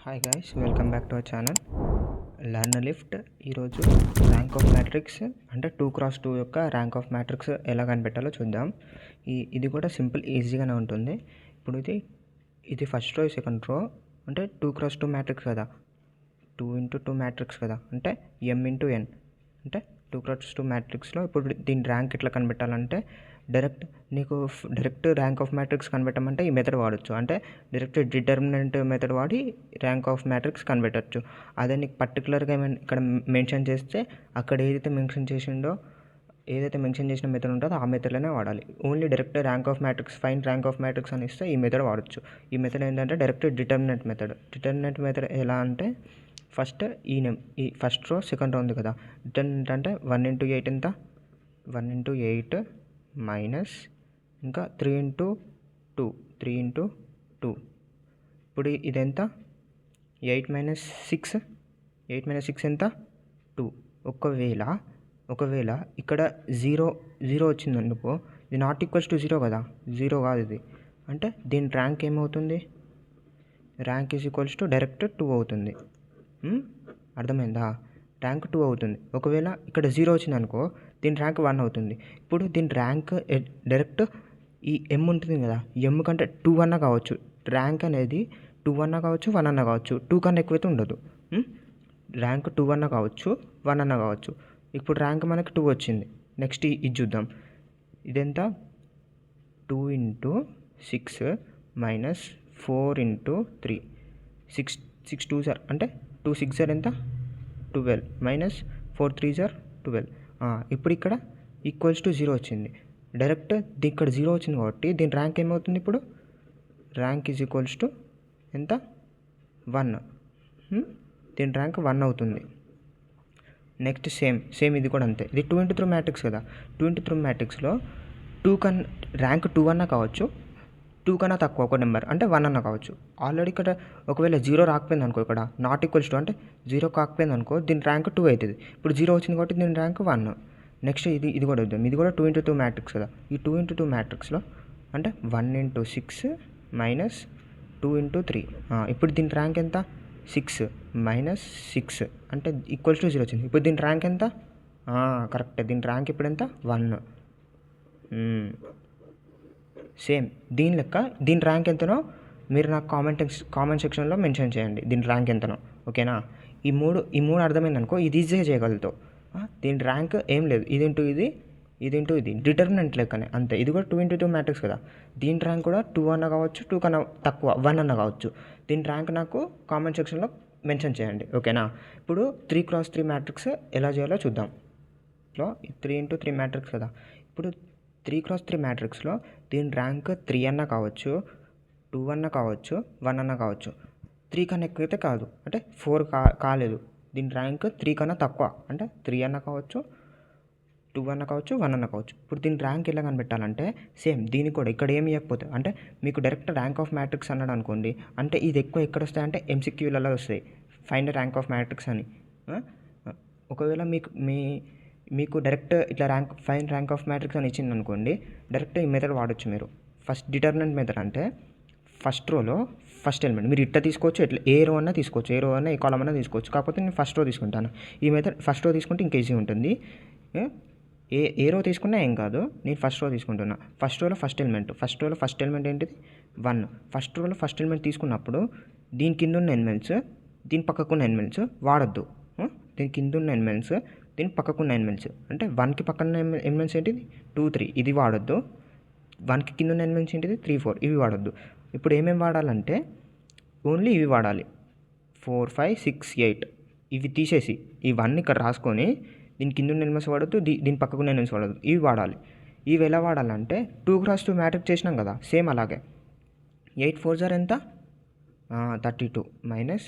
Hi guys, welcome back to our channel learn lift. ఈరోజు rank of matrix అంటే 2x2 యొక్క rank of matrix ఎలా కనిపెట్టాలో చూద్దాం. ఇది కూడా సింపుల్, ఈజీగానే ఉంటుంది. ఇప్పుడు ఇది ఫస్ట్ రో, సెకండ్ రో అంటే 2x2 మ్యాట్రిక్స్ కదా, 2x2 మ్యాట్రిక్స్ కదా, అంటే m×n అంటే 2x2 మ్యాట్రిక్స్లో ఇప్పుడు దీని ర్యాంక్ ఎట్లా కనిపెట్టాలంటే డైరెక్ట్ ర్యాంక్ ఆఫ్ మ్యాట్రిక్స్ కనిపెట్టమంటే ఈ మెథడ్ వాడచ్చు. అంటే డైరెక్ట్ డిటర్మినెంట్ మెథడ్ వాడి ర్యాంక్ ఆఫ్ మ్యాట్రిక్స్ కనిపెట్టచ్చు. అదే నీకు పర్టికులర్గా ఇక్కడ మెన్షన్ చేస్తే అక్కడ ఏదైతే మెన్షన్ చేసిన మెథడ్ ఉంటుందో ఆ మెథడ్లోనే వాడాలి. Only direct rank of matrix, find rank of matrix అని ఇస్తే ఈ మెథడ్ వాడచ్చు. ఈ మెథడ్ ఏంటంటే డైరెక్ట్ డిటర్మినెంట్ మెథడ్ ఎలా అంటే ఈ ఫస్ట్ రో సెకండ్ రో ఉంది కదా, డిటర్మినెంట్ అంటే 1×8 ఎంత, 1×8 మైనస్ ఇంకా 3×2 ఇప్పుడు ఇదెంత, 8 - 6 ఎంత, 2. ఒకవేళ ఇక్కడ జీరో వచ్చింది అనుకో, ఇది నాట్ ఈక్వల్స్ టు 0 కదా, 0 కాదు ఇది. అంటే దీని ర్యాంక్ ఏమవుతుంది, rank is equals to direct 2 అవుతుంది. అర్థమైందా, ర్యాంక్ 2 అవుతుంది. ఒకవేళ ఇక్కడ 0 వచ్చింది అనుకో, దీని ర్యాంక్ 1 అవుతుంది. ఇప్పుడు దీని ర్యాంక్ డైరెక్ట్ ఈ m ఉంటుంది కదా, m కంటే 2 అన్నా కావచ్చు. ర్యాంక్ అనేది 2 అన్నా కావచ్చు, 1 అన్నా కావచ్చు. 2 కన్నా ఎక్కువైతే ఉండదు. ర్యాంక్ 2 అన్నా కావచ్చు, 1 అన్నా కావచ్చు. ఇప్పుడు ర్యాంక్ మనకి 2 వచ్చింది. నెక్స్ట్ ఇది చూద్దాం. ఇదెంత, 2×6 మైనస్ 4×3, 6 2 సార్ అంటే 2 6 సార్ ఎంత, 12 మైనస్ 4 3 సార్ 12. ఇప్పుడు ఇక్కడ ఈక్వల్స్ టు 0 వచ్చింది. డైరెక్ట్ ఇక్కడ 0 వచ్చింది కాబట్టి దీని ర్యాంక్ ఏమవుతుంది, ఇప్పుడు ర్యాంక్ ఈజ్ ఈక్వల్స్ టు ఎంత, 1. దీని ర్యాంక్ 1 అవుతుంది. నెక్స్ట్ సేమ్ ఇది కూడా అంతే. ఇది 2×3 మ్యాట్రిక్స్ కదా, 2×3 మ్యాట్రిక్స్లో ర్యాంక్ 2 అన్నా కావచ్చు, 2 కన్నా తక్కువ ఒక నెంబర్ అంటే 1 అన్నా కావచ్చు. ఆల్రెడీ ఇక్కడ ఒకవేళ 0 రాకపోయింది అనుకో, ఇక్కడ నాట్ ఈక్వల్స్ టు అంటే 0 కాకపోయింది అనుకో, దీని ర్యాంక్ 2 అవుతుంది. ఇప్పుడు 0 వచ్చింది కాబట్టి దీని ర్యాంక్ 1. నెక్స్ట్ ఇది కూడా వద్దాం. ఇది కూడా 2×2 మ్యాట్రిక్స్ కదా. ఈ 2×2 మ్యాట్రిక్స్లో అంటే 1×6 మైనస్ 2×3. ఇప్పుడు దీని ర్యాంక్ ఎంత, 6 మైనస్ 6 అంటే ఈక్వల్స్ టు 0 వచ్చింది. ఇప్పుడు దీని ర్యాంక్ ఎంత, కరెక్ట్, దీని ర్యాంక్ ఇప్పుడు ఎంత, 1. సేమ్ దీని లెక్క దీని ర్యాంక్ ఎంతనో మీరు నాకు కామెంట్ సెక్షన్లో మెన్షన్ చేయండి, దీని ర్యాంక్ ఎంతనో. ఓకేనా, ఈ మూడు అర్థమైంది అనుకో, ఇది ఈజీగా చేయగలుగుతావు. దీని ర్యాంక్ ఏం లేదు, ఇది డిటర్మినెంట్ లెక్కనే అంతే. ఇది కూడా 2×2 మ్యాట్రిక్స్ కదా, దీని ర్యాంక్ కూడా 2 అన్న కావచ్చు, 2 కన్నా తక్కువ 1 అన్న కావచ్చు. దీని ర్యాంక్ నాకు కామెంట్ సెక్షన్లో మెన్షన్ చేయండి. ఓకేనా, ఇప్పుడు 3×3 మ్యాట్రిక్స్ ఎలా చేయాలో చూద్దాం. 3×3 మ్యాట్రిక్స్ కదా, ఇప్పుడు 3×3 మ్యాట్రిక్స్లో దీని ర్యాంక్ 3 అన్నా కావచ్చు, 2 అన్నా కావచ్చు, 1 అన్నా కావచ్చు. 3 కన్నా ఎక్కువైతే కాదు, అంటే 4 కాలేదు. దీని ర్యాంక్ 3 కన్నా తక్కువ అంటే 3 అన్నా కావచ్చు, 2 అన్నా కావచ్చు, 1 అన్నా కావచ్చు. ఇప్పుడు దీని ర్యాంక్ ఎలా కనిపెట్టాలంటే సేమ్ దీనికి కూడా ఇక్కడ ఏమి ఇవ్వకపోతే, అంటే మీకు డైరెక్ట్ ర్యాంక్ ఆఫ్ మ్యాట్రిక్స్ అన్నాడు అనుకోండి, అంటే ఇది ఎక్కువ ఎక్కడ వస్తాయంటే MCQలలో వస్తాయి, ఫైండ్ ర్యాంక్ ఆఫ్ మ్యాట్రిక్స్ అని. ఒకవేళ మీకు డైరెక్ట్ ఇట్లా ఫైండ్ ర్యాంక్ ఆఫ్ మ్యాట్రిక్స్ అని ఇచ్చింది అనుకోండి, డైరెక్ట్ ఈ మెథడ్ వాడచ్చు మీరు. ఫస్ట్ డిటర్మినెంట్ మెథడ్ అంటే ఫస్ట్ రోలో ఫస్ట్ ఎలిమెంట్ మీరు ఇట్లా తీసుకోవచ్చు, ఇట్లా ఏ రో అన్నా తీసుకోవచ్చు, ఏ కాలం అన్నా తీసుకోవచ్చు. కాకపోతే నేను ఫస్ట్ రో తీసుకుంటాను. ఈ మెథడ్ ఫస్ట్ రో తీసుకుంటే ఇంకా ఈజీ ఉంటుంది. ఏ రో తీసుకున్నా ఏం కాదు, నేను ఫస్ట్ రో తీసుకుంటున్నా. ఫస్ట్ రోలో ఫస్ట్ ఎలిమెంట్ ఏంటిది, 1. ఫస్ట్ రోలో ఫస్ట్ ఎలిమెంట్ తీసుకున్నప్పుడు దీని కింద ఉన్న ఎలిమెంట్స్, దీని పక్కకున్న ఎలిమెంట్స్ వాడద్దు. దీని కింద ఉన్న ఎలిమెంట్స్, దీని పక్కకున్న ఎలిమెంట్స్, అంటే 1కి పక్కన ఎలిమెంట్స్ ఏంటిది 2 3 ఇది వాడద్దు. 1కి కింద ఉన్న ఎలిమెంట్స్ ఏంటిది 3 4 ఇవి వాడద్దు. ఇప్పుడు ఏమేమి వాడాలంటే ఓన్లీ ఇవి వాడాలి, 4 5 6 8 ఇవి తీసేసి ఈ 1 ఇక్కడ రాసుకొని దీని కింద ఉన్న ఎలిమెంట్స్ వాడద్దు, దీని పక్కకున్న ఎలిమెంట్స్ వాడద్దు, ఇవి వాడాలి. ఇవి ఎలా వాడాలంటే 2×2 మ్యాట్రిక్స్ చేసినాం కదా, సేమ్ అలాగే. 8 4 జార్ ఎంత, 32 మైనస్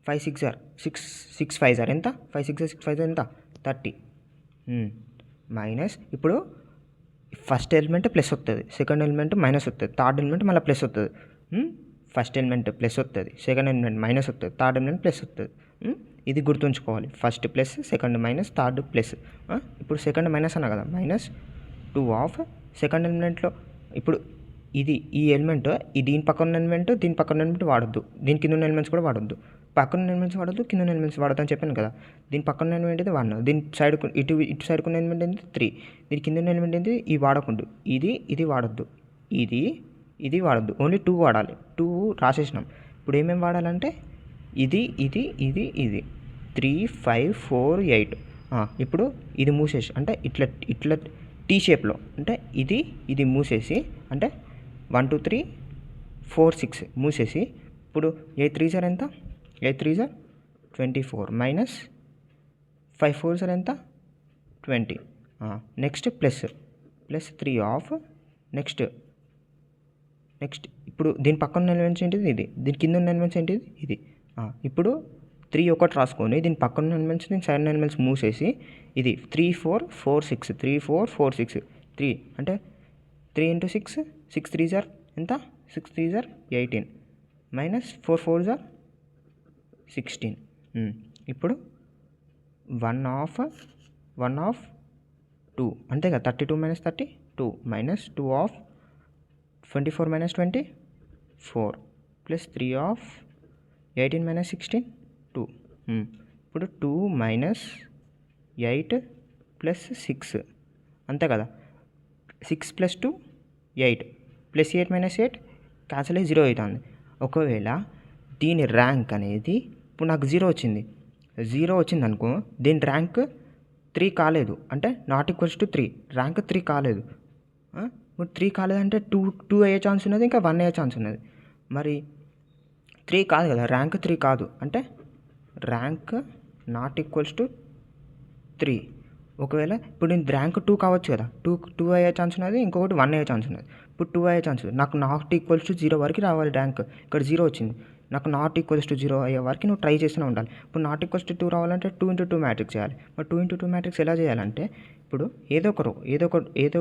5 6 జార్ 6 5 జార్ ఎంత, 5 6 6 5 ఎంత, 30 మైనస్. ఇప్పుడు ఫస్ట్ ఎలిమెంట్ ప్లస్ వస్తుంది, సెకండ్ ఎలిమెంట్ మైనస్ వస్తుంది, థర్డ్ ఎలిమెంట్ మళ్ళీ ప్లస్ వస్తుంది. ఫస్ట్ ఎలిమెంట్ ప్లస్ వస్తుంది, సెకండ్ ఎలిమెంట్ మైనస్ వస్తుంది, థర్డ్ ఎలిమెంట్ ప్లస్ వస్తుంది. ఇది గుర్తుంచుకోవాలి, first plus, second minus, third plus. ఇప్పుడు సెకండ్ మైనస్ అన్నా కదా, -2 ఆఫ్ సెకండ్ ఎలిమెంట్లో. ఇప్పుడు ఇది ఈ ఎలిమెంట్ దీని పక్కన ఉన్న ఎలిమెంట్ దీని పక్కన ఉన్న ఎలిమెంట్ వాడొద్దు, దీని కింద ఉన్న ఎలిమెంట్స్ కూడా వాడొద్దు. పక్కన ఉన్న ఎలిమెంట్స్ వాడొద్దు, కింద ఉన్న ఎలిమెంట్స్ వాడొద్దు అని చెప్పాను కదా. దీని పక్కన ఉన్న ఎలిమెంట్ అయితే 1, దీని సైడ్ ఇటు సైడ్కు ఉన్న ఎలిమెంట్ ఏంటి 3, దీని కింద ఉన్న ఎలిమెంట్ ఏంటి ఇది వాడకుండా, ఇది వాడొద్దు, ఇది వాడొద్దు, ఓన్లీ 2 వాడాలి. 2 రాసేసినాం. ఇప్పుడు ఏమేమి వాడాలంటే ఇది 3, 5, 4, 8. ఇప్పుడు ఇది మూసేసి అంటే ఇట్లా టీ షేప్లో అంటే ఇది మూసేసి అంటే 1 2 3 4 6 మూసేసి ఇప్పుడు 8 3 సార్ ఎంత, 8 3 సార్ 24 మైనస్ 5 4 సార్ ఎంత 20. నెక్స్ట్ ప్లస్ 3 ఆఫ్ నెక్స్ట్ ఇప్పుడు దీని పక్కన ఉన్న ఎలిమెంట్స్ ఏంటిది ఇది, దీని కింద ఉన్న ఎలిమెంట్స్ ఏంటిది ఇది. ఇప్పుడు 3 ఒకటి రాసుకొని దీని పక్కన ఉన్న ఎలిమెంట్స్ దీని సైడ్ ఉన్న ఎలిమెంట్స్ మూసేసి ఇది 3 4 4 6 3 4 4 6 3 అంటే 3 into 6 6 3 సార్ ఎంత 6 3 సార్ 18 మైనస్ 4 4 సార్ 16. ఇప్పుడు 1 ఆఫ్ 2 అంతే కదా, 32 minus 32 minus 2 of 24 minus 24 plus 3 of 18 minus 16 2. ఇప్పుడు 2 మైనస్ 8 ప్లస్ 6 అంతే కదా, 6 ప్లస్ 2 8 ప్లస్ 8 మైనస్ 8 క్యాన్సిల్ అయ్యి 0 అవుతుంది. ఒకవేళ దీని ర్యాంక్ అనేది ఇప్పుడు నాకు 0 వచ్చింది అనుకో, దీని ర్యాంక్ 3 కాలేదు అంటే నాట్ ఈక్వల్స్ టు 3, ర్యాంక్ 3 కాలేదు. ఇప్పుడు 3 కాలేదంటే 2 అయ్యే ఛాన్స్ ఉన్నది, ఇంకా 1 అయ్యే ఛాన్స్ ఉన్నది. మరి 3 కాదు కదా, ర్యాంక్ 3 కాదు అంటే ర్యాంక్ నాట్ ఈక్వల్స్ టు 3. ఒకవేళ ఇప్పుడు నేను ర్యాంక్ 2 కావచ్చు కదా, 2 అయ్యే ఛాన్స్ ఉన్నది, ఇంకొకటి 1 అయ్యే ఛాన్స్ ఉన్నది. ఇప్పుడు 2 అయ్యే ఛాన్స్ నాకు నాట్ ఈక్వల్స్ టు 0 వరకు రావాలి ర్యాంక్, ఇక్కడ 0 వచ్చింది, నాకు నాట్ ఈక్వల్స్ టు 0 అయ్యే వరకు నువ్వు ట్రై చేస్తూనే ఉండాలి. ఇప్పుడు నాట్ ఈక్వల్స్ టు 2 రావాలంటే 2 into 2 మ్యాట్రిక్స్ చేయాలి. మరి 2 into 2 మ్యాట్రిక్స్ ఎలా చేయాలంటే ఇప్పుడు ఏదో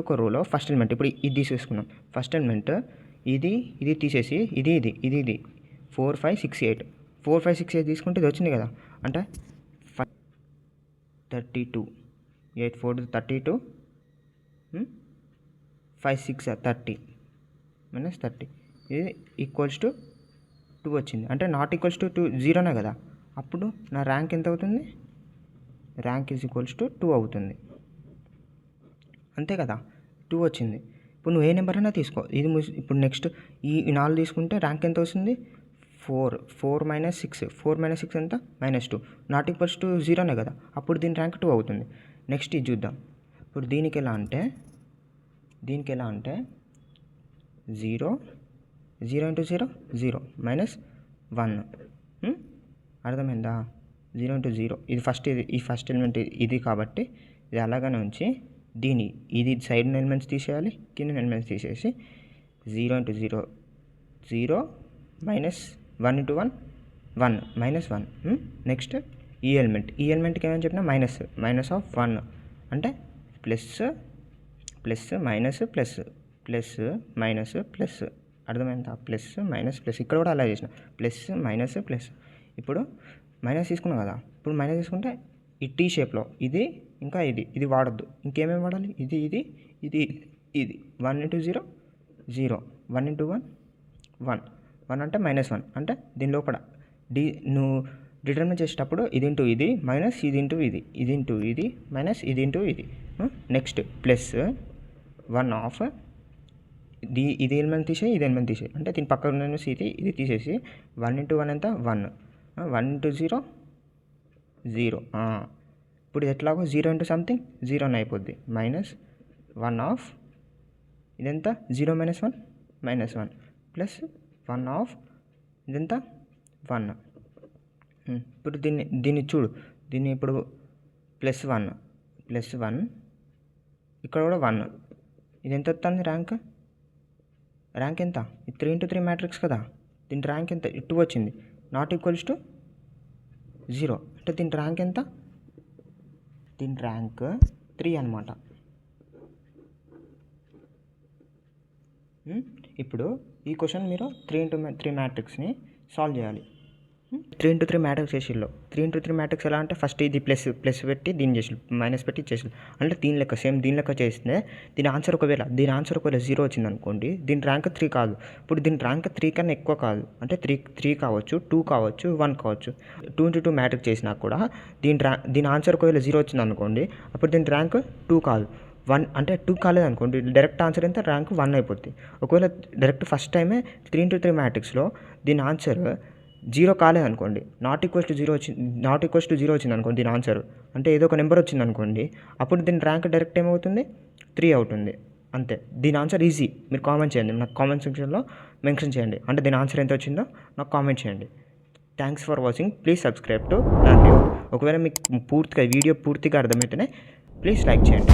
ఒక రోలో ఫస్ట్ ఎలిమెంట్ ఇప్పుడు ఇది తీసేసుకున్నాం. ఫస్ట్ ఎలిమెంట్ ఇది తీసేసి ఇది 4 5 6 8 4 5 6 8 తీసుకుంటే ఇది వచ్చింది కదా, అంటే 32 8 4 32 5 6 30 మైనస్ 30 ఇది ఈక్వల్స్ టు 2 వచ్చింది, అంటే నాట్ ఈక్వల్స్ టు 2 0నే కదా. అప్పుడు నా ర్యాంక్ ఎంత అవుతుంది, ర్యాంక్ ఈజ్ ఈక్వల్స్ టు 2 అవుతుంది, అంతే కదా. 2 వచ్చింది. ఇప్పుడు నువ్వు ఏ నెంబర్ అయినా తీసుకో, ఇది ఇప్పుడు నెక్స్ట్ ఈ 4 తీసుకుంటే ర్యాంక్ ఎంత వస్తుంది 4 మైనస్ 6 ఎంత -2 నాట్ ఈక్వల్స్ టు 0నే కదా, అప్పుడు దీని ర్యాంక్ 2 అవుతుంది. నెక్స్ట్ ఇది చూద్దాం. ఇప్పుడు దీనికి ఎలా అంటే 0 into 0 0 మైనస్ 1. అర్థమైందా, 0 into 0 ఇది ఈ ఫస్ట్ ఎలిమెంట్ ఇది కాబట్టి ఇది అలాగనే ఉంచి ఇది సైడ్ ఎలిమెంట్స్ తీసేయాలి, కింద ఎలిమెంట్స్ తీసేసి 0 into 0 0 minus 1 into 1 1 minus 1. Next ఈ ఎలిమెంట్కి ఏమని చెప్పినా మైనస్ ఆఫ్ 1 అంటే ప్లస్ మైనస్ ప్లస్ అర్థమైందా, ప్లస్ మైనస్ ఇక్కడ కూడా అలా చేసిన ప్లస్. ఇప్పుడు మైనస్ తీసుకున్నాం కదా, ఇప్పుడు మైనస్ తీసుకుంటే ఈ టీ షేప్లో ఇది ఇంకా ఇది వాడద్దు, ఇంకేమేమి వాడాలి, ఇది 1 into 0 0 1 into 1 1 అంటే -1 అంటే దీని లోపల నువ్వు డిటర్మిన్ చేసేటప్పుడు ఇది ఇంటూ ఇది మైనస్ ఇది ఇంటూ ఇది మైనస్ ఇది ఇంటూ ఇది. నెక్స్ట్ ప్లస్ 1 ఆఫ్ ఇది ఎలిమెంట్ తీసేయి ఇది ఎలిమెంట్ తీసేయి అంటే దీని పక్కన ఉన్న ఇది తీసేసి 1 into 1 ఎంత 1 1 into 0 0. ఇప్పుడు ఎట్లాగో 0 into సంథింగ్ 0 అని అయిపోద్ది, మైనస్ 1 ఆఫ్ ఇదెంత 0 మైనస్ 1 ప్లస్ 1 ఆఫ్ ఇదెంత 1. ఇప్పుడు దీన్ని చూడు, దీన్ని ఇప్పుడు ప్లస్ 1 ఇక్కడ కూడా 1, ఇది ఎంత వస్తుంది ర్యాంక్ ఎంత, 3 into 3 మ్యాట్రిక్స్ కదా, దీని ర్యాంక్ ఎంత 2 వచ్చింది, నాట్ ఈక్వల్స్ టు 0 అంటే దీని ర్యాంక్ ఎంత, దీని ర్యాంక్ 3 అనమాట. ఇప్పుడు ఈ క్వశ్చన్ మీరు 3 into 3 మ్యాట్రిక్స్ని సాల్వ్ చేయాలి. 3x3 matrix చేసిళ్ళు. 3x3 మ్యాట్రిక్స్ ఎలా అంటే ఫస్ట్ ఇది ప్లస్ పెట్టి దీన్ని చేసిళ్ళు, మైనస్ పెట్టి చేసిళ్ళు. అంటే దీని లెక్క సేమ్ దీని లెక్క చేస్తే దీని ఆన్సర్ ఒకవేళ 0 వచ్చిందనుకోండి, దీని ర్యాంక్ 3 కాదు. ఇప్పుడు దీని ర్యాంక్ 3 కన్నా ఎక్కువ కాదు, అంటే 3 కావచ్చు, 2 కావచ్చు, 1 కావచ్చు. 2x2 మ్యాట్రిక్స్ చేసినా కూడా దీని ఆన్సర్ ఒకవేళ 0 వచ్చిందనుకోండి, అప్పుడు దీని ర్యాంక్ 2 కాదు, 1. అంటే 2 కాలేదనుకోండి, డైరెక్ట్ ఆన్సర్ ఎంత ర్యాంక్ 1 అయిపోద్ది. ఒకవేళ డైరెక్ట్ ఫస్ట్ టైమే 3x3 మ్యాట్రిక్స్లో దీని ఆన్సర్ 0 కాలేదనుకోండి, నాట్ ఈక్వల్స్ టు 0 వచ్చిందనుకోండి దీని ఆన్సర్, అంటే ఏదో ఒక నెంబర్ వచ్చిందనుకోండి, అప్పుడు దీని ర్యాంక్ డైరెక్ట్ ఏమవుతుంది 3 అవుతుంది. అంతే. దీని ఆన్సర్ ఈజీ. మీరు కామెంట్ చేయండి, నాకు కామెంట్ సెక్షన్లో మెన్షన్ చేయండి. అంటే దీని ఆన్సర్ ఎంత వచ్చిందో నాకు కామెంట్ చేయండి. Thanks for watching. Please subscribe to learn you. ఒకవేళ మీకు వీడియో పూర్తిగా అర్థమైతేనే ప్లీజ్ లైక్ చేయండి.